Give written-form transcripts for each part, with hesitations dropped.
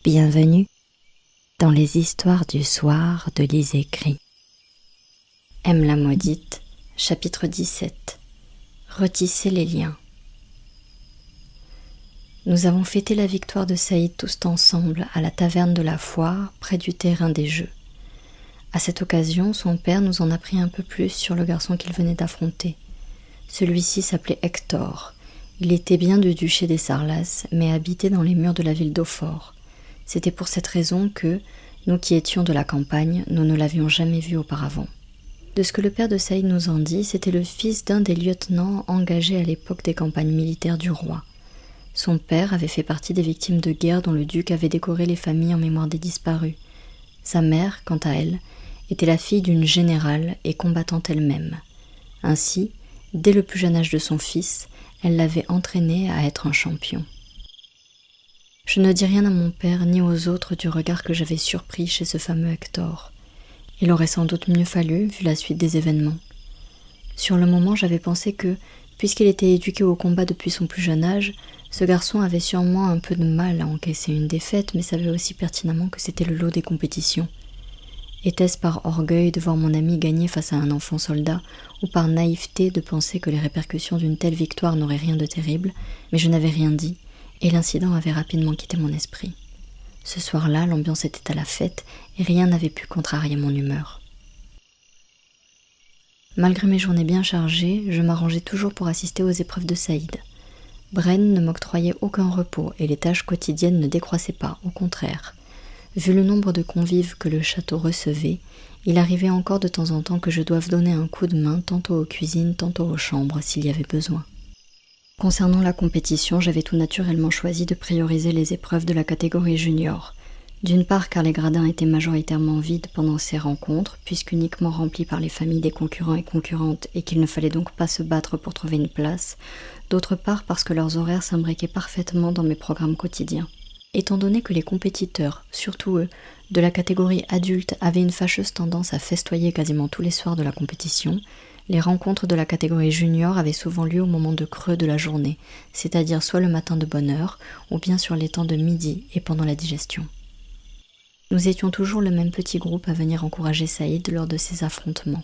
Bienvenue dans les histoires du soir de Lise écrit. M la maudite, chapitre 17. Retisser les liens. Nous avons fêté la victoire de Saïd tous ensemble à la taverne de la foire, près du terrain des jeux. À cette occasion, son père nous en apprit un peu plus sur le garçon qu'il venait d'affronter. Celui-ci s'appelait Hector. Il était bien du duché des Sarlas, mais habitait dans les murs de la ville d'Ophor. C'était pour cette raison que, nous qui étions de la campagne, nous ne l'avions jamais vu auparavant. De ce que le père de Saïd nous en dit, c'était le fils d'un des lieutenants engagés à l'époque des campagnes militaires du roi. Son père avait fait partie des victimes de guerre dont le duc avait décoré les familles en mémoire des disparus. Sa mère, quant à elle, était la fille d'une générale et combattante elle-même. Ainsi, dès le plus jeune âge de son fils, elle l'avait entraîné à être un champion. Je ne dis rien à mon père ni aux autres du regard que j'avais surpris chez ce fameux Hector. Il aurait sans doute mieux fallu, vu la suite des événements. Sur le moment, j'avais pensé que, puisqu'il était éduqué au combat depuis son plus jeune âge, ce garçon avait sûrement un peu de mal à encaisser une défaite, mais savait aussi pertinemment que c'était le lot des compétitions. Était-ce par orgueil de voir mon ami gagner face à un enfant soldat, ou par naïveté de penser que les répercussions d'une telle victoire n'auraient rien de terrible, mais je n'avais rien dit, et l'incident avait rapidement quitté mon esprit. Ce soir-là, l'ambiance était à la fête, et rien n'avait pu contrarier mon humeur. Malgré mes journées bien chargées, je m'arrangeais toujours pour assister aux épreuves de Saïd. Bren ne m'octroyait aucun repos, et les tâches quotidiennes ne décroissaient pas, au contraire. Vu le nombre de convives que le château recevait, il arrivait encore de temps en temps que je doive donner un coup de main tantôt aux cuisines, tantôt aux chambres, s'il y avait besoin. Concernant la compétition, j'avais tout naturellement choisi de prioriser les épreuves de la catégorie junior. D'une part car les gradins étaient majoritairement vides pendant ces rencontres, puisqu'uniquement remplis par les familles des concurrents et concurrentes et qu'il ne fallait donc pas se battre pour trouver une place. D'autre part parce que leurs horaires s'imbriquaient parfaitement dans mes programmes quotidiens. Étant donné que les compétiteurs, surtout eux, de la catégorie adulte avaient une fâcheuse tendance à festoyer quasiment tous les soirs de la compétition, les rencontres de la catégorie junior avaient souvent lieu au moment de creux de la journée, c'est-à-dire soit le matin de bonne heure, ou bien sur les temps de midi et pendant la digestion. Nous étions toujours le même petit groupe à venir encourager Saïd lors de ces affrontements.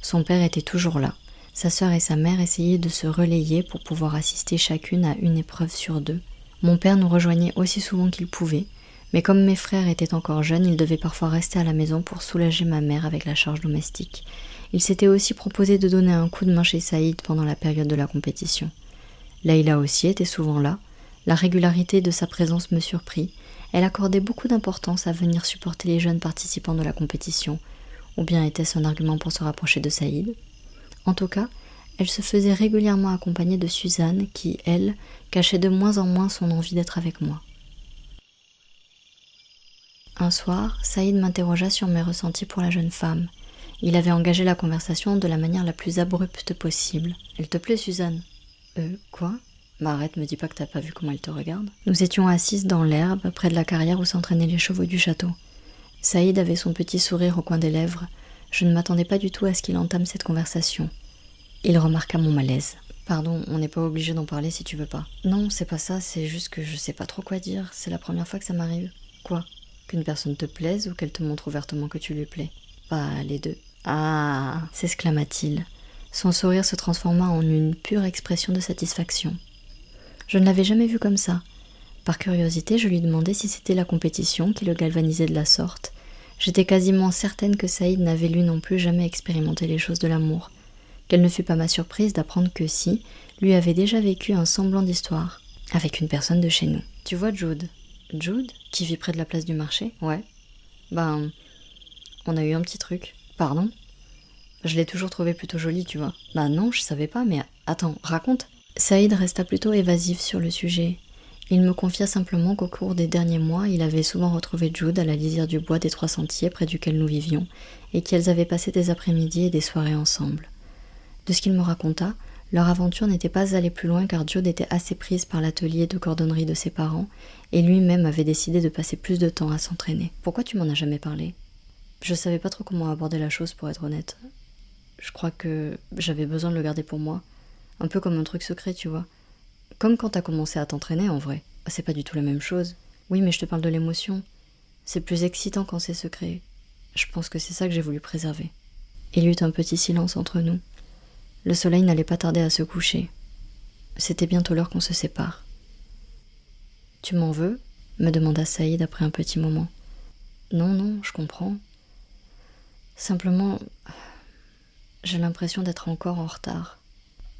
Son père était toujours là. Sa sœur et sa mère essayaient de se relayer pour pouvoir assister chacune à une épreuve sur deux. Mon père nous rejoignait aussi souvent qu'il pouvait, mais comme mes frères étaient encore jeunes, il devait parfois rester à la maison pour soulager ma mère avec la charge domestique. Il s'était aussi proposé de donner un coup de main chez Saïd pendant la période de la compétition. Leïla aussi était souvent là. La régularité de sa présence me surprit. Elle accordait beaucoup d'importance à venir supporter les jeunes participants de la compétition. Ou bien était-ce un argument pour se rapprocher de Saïd ? En tout cas, elle se faisait régulièrement accompagner de Suzanne qui, elle, cachait de moins en moins son envie d'être avec moi. Un soir, Saïd m'interrogea sur mes ressentis pour la jeune femme. Il avait engagé la conversation de la manière la plus abrupte possible. « Elle te plaît, Suzanne ?»« Quoi ?» ?»« Bah arrête, me dis pas que t'as pas vu comment elle te regarde. » Nous étions assises dans l'herbe, près de la carrière où s'entraînaient les chevaux du château. Saïd avait son petit sourire au coin des lèvres. Je ne m'attendais pas du tout à ce qu'il entame cette conversation. Il remarqua mon malaise. « Pardon, on n'est pas obligé d'en parler si tu veux pas. »« Non, c'est pas ça, c'est juste que je sais pas trop quoi dire. C'est la première fois que ça m'arrive. »« Quoi ? Qu'une personne te plaise ou qu'elle te montre ouvertement que tu lui plais ? » ?»« Bah, les deux. »« Ah !» s'exclama-t-il. Son sourire se transforma en une pure expression de satisfaction. Je ne l'avais jamais vu comme ça. Par curiosité, je lui demandai si c'était la compétition qui le galvanisait de la sorte. J'étais quasiment certaine que Saïd n'avait lui non plus jamais expérimenté les choses de l'amour. Quelle ne fut pas ma surprise d'apprendre que si, lui avait déjà vécu un semblant d'histoire, avec une personne de chez nous. Tu vois Jude ? Jude ? Qui vit près de la place du marché ? Ouais. Ben, on a eu un petit truc. Pardon ? Je l'ai toujours trouvée plutôt jolie, tu vois. Ben non, je savais pas, mais attends, raconte. Saïd resta plutôt évasif sur le sujet. Il me confia simplement qu'au cours des derniers mois, il avait souvent retrouvé Jude à la lisière du bois des Trois Sentiers près duquel nous vivions, et qu'elles avaient passé des après-midi et des soirées ensemble. De ce qu'il me raconta, leur aventure n'était pas allée plus loin car Jude était assez prise par l'atelier de cordonnerie de ses parents et lui-même avait décidé de passer plus de temps à s'entraîner. Pourquoi tu m'en as jamais parlé ? Je savais pas trop comment aborder la chose pour être honnête. Je crois que j'avais besoin de le garder pour moi. Un peu comme un truc secret, tu vois. Comme quand t'as commencé à t'entraîner en vrai. C'est pas du tout la même chose. Oui, mais je te parle de l'émotion. C'est plus excitant quand c'est secret. Je pense que c'est ça que j'ai voulu préserver. Il y eut un petit silence entre nous. Le soleil n'allait pas tarder à se coucher. C'était bientôt l'heure qu'on se sépare. « Tu m'en veux ?» me demanda Saïd après un petit moment. « Non, non, je comprends. Simplement, j'ai l'impression d'être encore en retard. »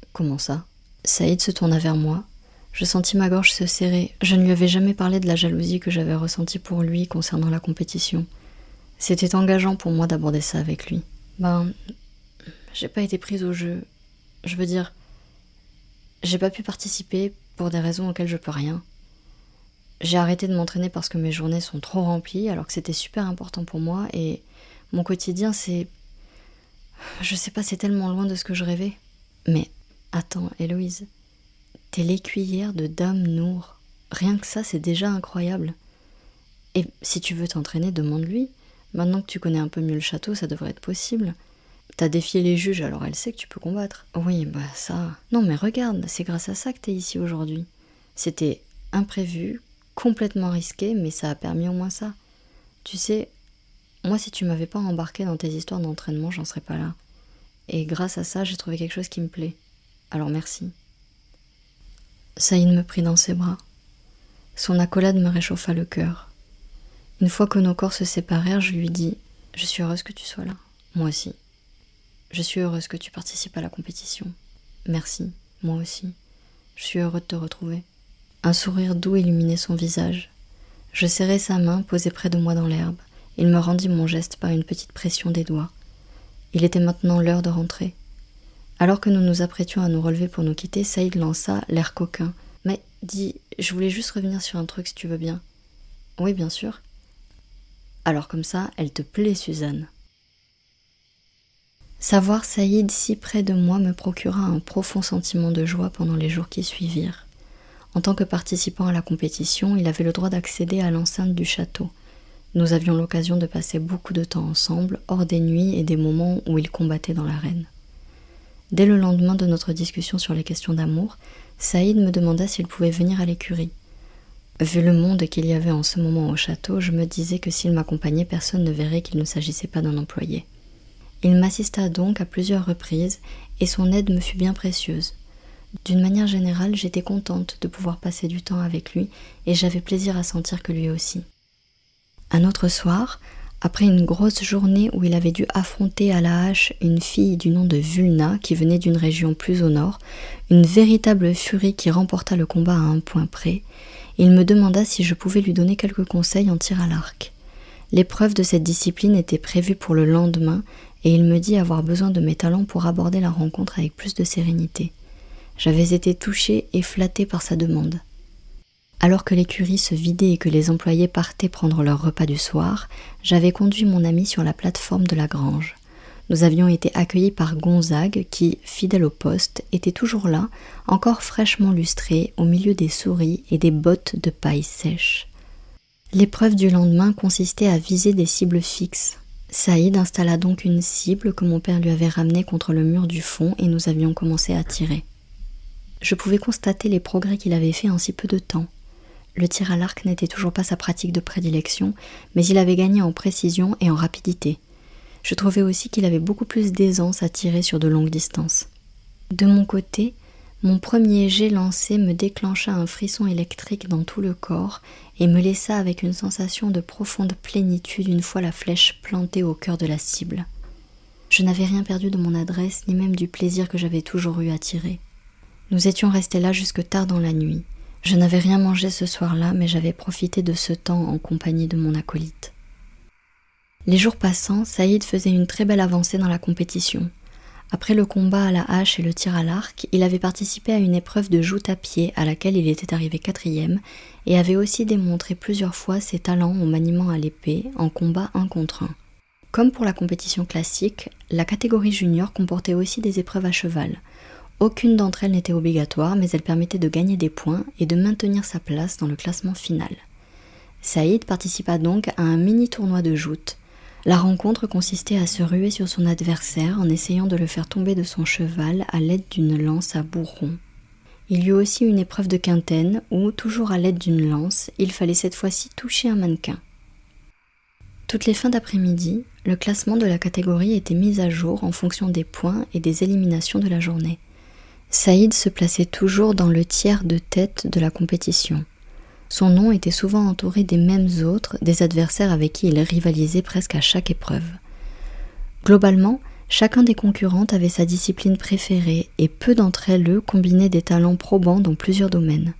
« Comment ça ?» Saïd se tourna vers moi. Je sentis ma gorge se serrer. Je ne lui avais jamais parlé de la jalousie que j'avais ressentie pour lui concernant la compétition. C'était engageant pour moi d'aborder ça avec lui. J'ai pas été prise au jeu. Je veux dire, j'ai pas pu participer pour des raisons auxquelles je peux rien. J'ai arrêté de m'entraîner parce que mes journées sont trop remplies alors que c'était super important pour moi et mon quotidien c'est... Je sais pas, c'est tellement loin de ce que je rêvais. Mais attends, Héloïse, t'es l'écuyère de Dame Nour. Rien que ça, c'est déjà incroyable. Et si tu veux t'entraîner, demande-lui. Maintenant que tu connais un peu mieux le château, ça devrait être possible. T'as défié les juges, alors elle sait que tu peux combattre. Oui, ça... Non mais regarde, c'est grâce à ça que t'es ici aujourd'hui. C'était imprévu, complètement risqué, mais ça a permis au moins ça. Tu sais, moi si tu m'avais pas embarqué dans tes histoires d'entraînement, j'en serais pas là. Et grâce à ça, j'ai trouvé quelque chose qui me plaît. Alors merci. Saïd me prit dans ses bras. Son accolade me réchauffa le cœur. Une fois que nos corps se séparèrent, je lui dis « Je suis heureuse que tu sois là. Moi aussi. Je suis heureuse que tu participes à la compétition. Merci, moi aussi. Je suis heureux de te retrouver. » Un sourire doux illuminait son visage. Je serrai sa main posée près de moi dans l'herbe. Il me rendit mon geste par une petite pression des doigts. Il était maintenant l'heure de rentrer. Alors que nous nous apprêtions à nous relever pour nous quitter, Saïd lança, l'air coquin. « Mais dis, je voulais juste revenir sur un truc si tu veux bien. »« Oui, bien sûr. »« Alors comme ça, elle te plaît, Suzanne. » Savoir Saïd si près de moi me procura un profond sentiment de joie pendant les jours qui suivirent. En tant que participant à la compétition, il avait le droit d'accéder à l'enceinte du château. Nous avions l'occasion de passer beaucoup de temps ensemble, hors des nuits et des moments où il combattait dans l'arène. Dès le lendemain de notre discussion sur les questions d'amour, Saïd me demanda s'il pouvait venir à l'écurie. Vu le monde qu'il y avait en ce moment au château, je me disais que s'il m'accompagnait, personne ne verrait qu'il ne s'agissait pas d'un employé. Il m'assista donc à plusieurs reprises et son aide me fut bien précieuse. D'une manière générale, j'étais contente de pouvoir passer du temps avec lui et j'avais plaisir à sentir que lui aussi. Un autre soir, après une grosse journée où il avait dû affronter à la hache une fille du nom de Vulna qui venait d'une région plus au nord, une véritable furie qui remporta le combat à un point près, il me demanda si je pouvais lui donner quelques conseils en tir à l'arc. L'épreuve de cette discipline était prévue pour le lendemain et il me dit avoir besoin de mes talents pour aborder la rencontre avec plus de sérénité. J'avais été touchée et flattée par sa demande. Alors que l'écurie se vidait et que les employés partaient prendre leur repas du soir, j'avais conduit mon ami sur la plateforme de la grange. Nous avions été accueillis par Gonzague qui, fidèle au poste, était toujours là, encore fraîchement lustré, au milieu des souris et des bottes de paille sèche. L'épreuve du lendemain consistait à viser des cibles fixes. Saïd installa donc une cible que mon père lui avait ramenée contre le mur du fond et nous avions commencé à tirer. Je pouvais constater les progrès qu'il avait faits en si peu de temps. Le tir à l'arc n'était toujours pas sa pratique de prédilection, mais il avait gagné en précision et en rapidité. Je trouvais aussi qu'il avait beaucoup plus d'aisance à tirer sur de longues distances. De mon côté, mon premier jet lancé me déclencha un frisson électrique dans tout le corps et me laissa avec une sensation de profonde plénitude une fois la flèche plantée au cœur de la cible. Je n'avais rien perdu de mon adresse ni même du plaisir que j'avais toujours eu à tirer. Nous étions restés là jusque tard dans la nuit. Je n'avais rien mangé ce soir-là, mais j'avais profité de ce temps en compagnie de mon acolyte. Les jours passant, Saïd faisait une très belle avancée dans la compétition. Après le combat à la hache et le tir à l'arc, il avait participé à une épreuve de joute à pied à laquelle il était arrivé 4e et avait aussi démontré plusieurs fois ses talents au maniement à l'épée en combat 1 contre 1. Comme pour la compétition classique, la catégorie junior comportait aussi des épreuves à cheval. Aucune d'entre elles n'était obligatoire, mais elle permettait de gagner des points et de maintenir sa place dans le classement final. Saïd participa donc à un mini-tournoi de joute. La rencontre consistait à se ruer sur son adversaire en essayant de le faire tomber de son cheval à l'aide d'une lance à bourron. Il y eut aussi une épreuve de quintaine où, toujours à l'aide d'une lance, il fallait cette fois-ci toucher un mannequin. Toutes les fins d'après-midi, le classement de la catégorie était mis à jour en fonction des points et des éliminations de la journée. Saïd se plaçait toujours dans le tiers de tête de la compétition. Son nom était souvent entouré des mêmes autres, des adversaires avec qui il rivalisait presque à chaque épreuve. Globalement, chacun des concurrents avait sa discipline préférée et peu d'entre elles combinaient des talents probants dans plusieurs domaines.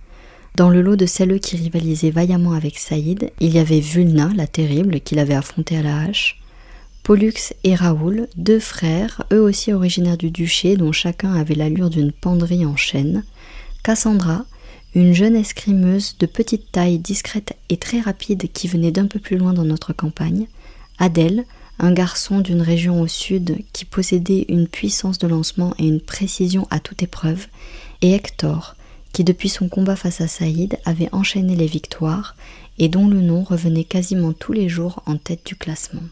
Dans le lot de celles qui rivalisaient vaillamment avec Saïd, il y avait Vulna, la terrible, qu'il avait affrontée à la hache, Pollux et Raoul, deux frères, eux aussi originaires du duché, dont chacun avait l'allure d'une penderie en chêne, Cassandra, une jeune escrimeuse de petite taille, discrète et très rapide qui venait d'un peu plus loin dans notre campagne, Adèle, un garçon d'une région au sud qui possédait une puissance de lancement et une précision à toute épreuve, et Hector, qui depuis son combat face à Saïd avait enchaîné les victoires et dont le nom revenait quasiment tous les jours en tête du classement.